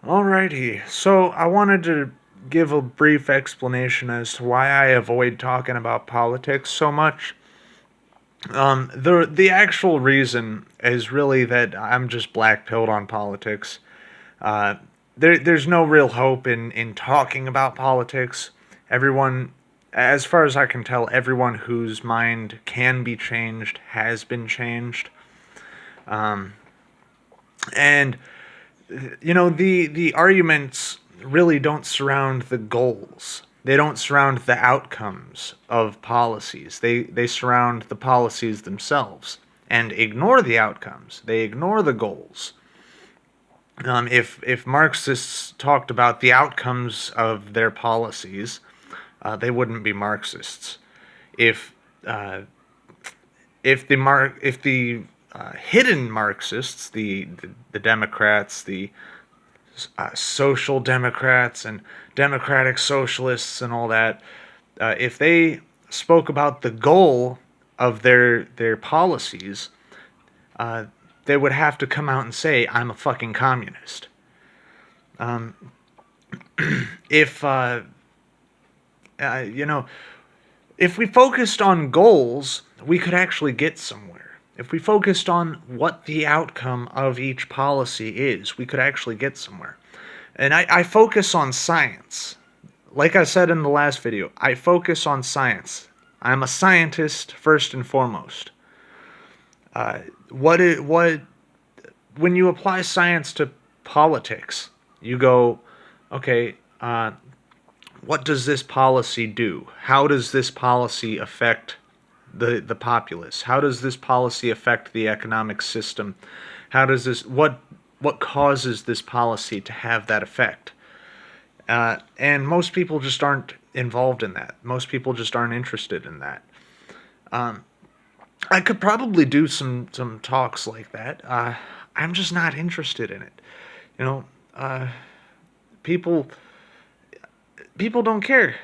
Alrighty, so I wanted to give a brief explanation as to why I avoid talking about politics so much. The actual reason is really that I'm just black pilled on politics. Uh, there's no real hope in talking about politics. Everyone, as far as I can tell, everyone whose mind can be changed has been changed. Um, and the arguments really don't surround the goals. They don't surround the outcomes of policies. They surround the policies themselves and ignore the outcomes. They ignore the goals. If Marxists talked about the outcomes of their policies, they wouldn't be Marxists. If uh, if the hidden Marxists, the Democrats, the social democrats and democratic socialists and all that, if they spoke about the goal of their policies, uh, they would have to come out and say, "I'm a fucking communist." Um, if you know, if we focused on goals, we could actually get somewhere. If we focused on what the outcome of each policy is, we could actually get somewhere. And I focus on science. Like I said in the last video, I focus on science. I'm a scientist first and foremost. What when you apply science to politics, you go, okay, what does this policy do? How does this policy affect the populace? How does this policy affect the economic system? How does this what causes this policy to have that effect? And most people just aren't involved in that. Most people just aren't interested in that. I could probably do some talks like that. I'm just not interested in it. You know, people people don't care.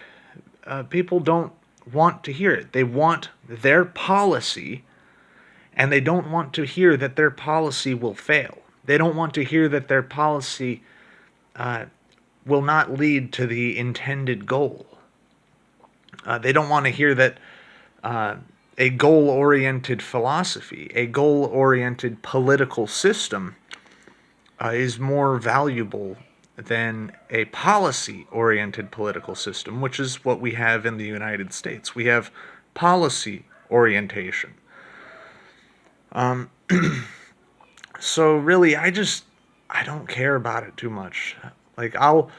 People don't want to hear it. They want their policy, and they don't want to hear that their policy will fail. They don't want to hear that their policy will not lead to the intended goal. They don't want to hear that a goal-oriented philosophy, a goal-oriented political system is more valuable than a policy-oriented political system, which is what we have in the United States. We have policy orientation. So really, I don't care about it too much. Like I'll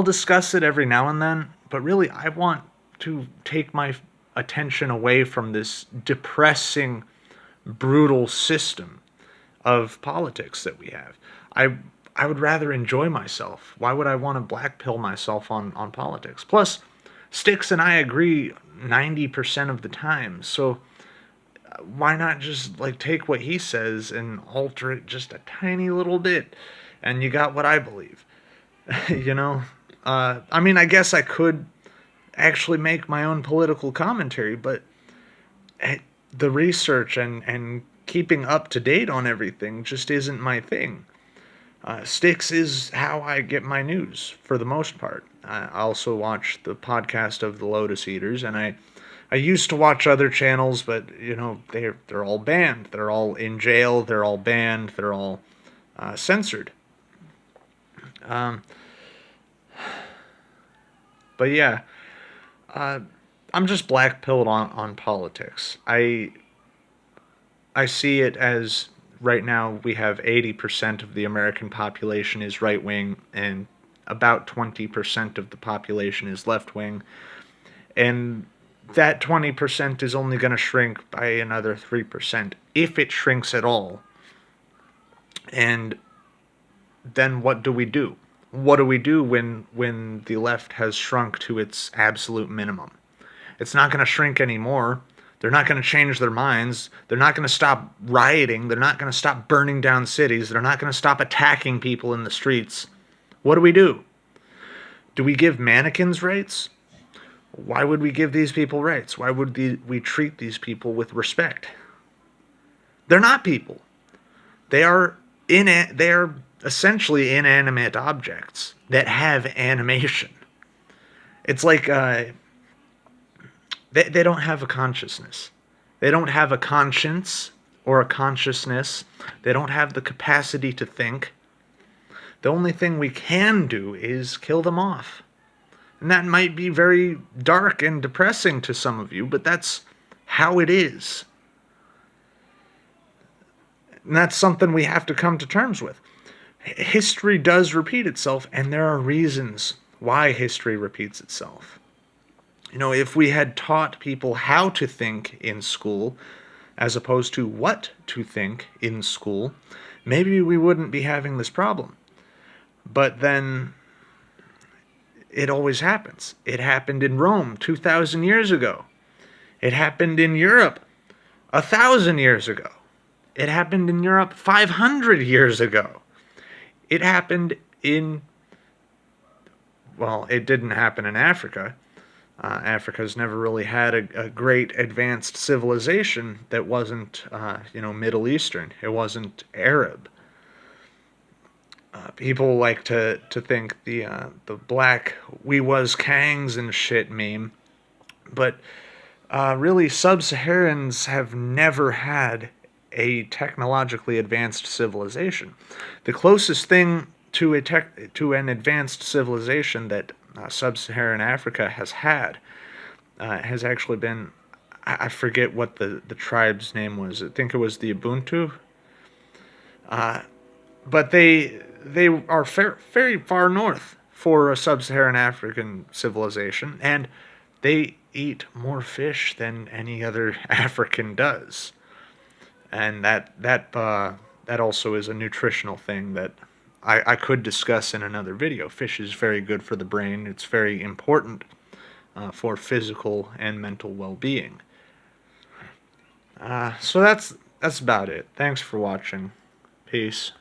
discuss it every now and then, but really I want to take my attention away from this depressing, brutal system of politics that we have. I would rather enjoy myself. Why would I want to black pill myself on politics? Plus, Sticks and I agree 90% of the time. So why not just like take what he says and alter it just a tiny little bit, and you got what I believe. you know, I mean, I guess I could actually make my own political commentary, but the research and keeping up to date on everything just isn't my thing. Sticks is how I get my news for the most part. I also watch the podcast of the Lotus Eaters, and I used to watch other channels, but they're all banned. They're all in jail. They're all banned. They're all censored. Um, but yeah, I'm just black pilled on politics. I see it as right now we have 80% of the American population is right wing and about 20% of the population is left wing. And that 20% is only going to shrink by another 3%, if it shrinks at all. And then what do we do? What do we do when the left has shrunk to its absolute minimum? It's not going to shrink anymore. They're not going to change their minds. They're not going to stop rioting. They're not going to stop burning down cities. They're not going to stop attacking people in the streets. What do? Do we give mannequins rights? Why would we give these people rights? Why would we treat these people with respect? They're not people. They are essentially inanimate objects that have animation. It's like they don't have a consciousness. They don't have a conscience or a consciousness. They don't have the capacity to think. The only thing we can do is kill them off. And that might be very dark and depressing to some of you, but that's how it is. And that's something we have to come to terms with. History does repeat itself, and there are reasons why history repeats itself. You know, if we had taught people how to think in school, as opposed to what to think in school, maybe we wouldn't be having this problem. But then it always happens. It happened in Rome 2,000 years ago. It happened in Europe 1,000 years ago. It happened in Europe 500 years ago. It happened in, well, it didn't happen in Africa. Africa's never really had a great advanced civilization that wasn't, Middle Eastern. It wasn't Arab. People like to think the black we was Kangs and shit meme, but really sub-Saharans have never had a technologically advanced civilization. The closest thing to an advanced civilization that sub-Saharan Africa has had has actually been, I forget what the tribe's name was. I think it was the Ubuntu. But they are very far north for a sub-Saharan African civilization, and they eat more fish than any other African does. And that also is a nutritional thing that I could discuss in another video. Fish is very good for the brain. It's very important for physical and mental well-being. So that's about it. Thanks for watching. Peace.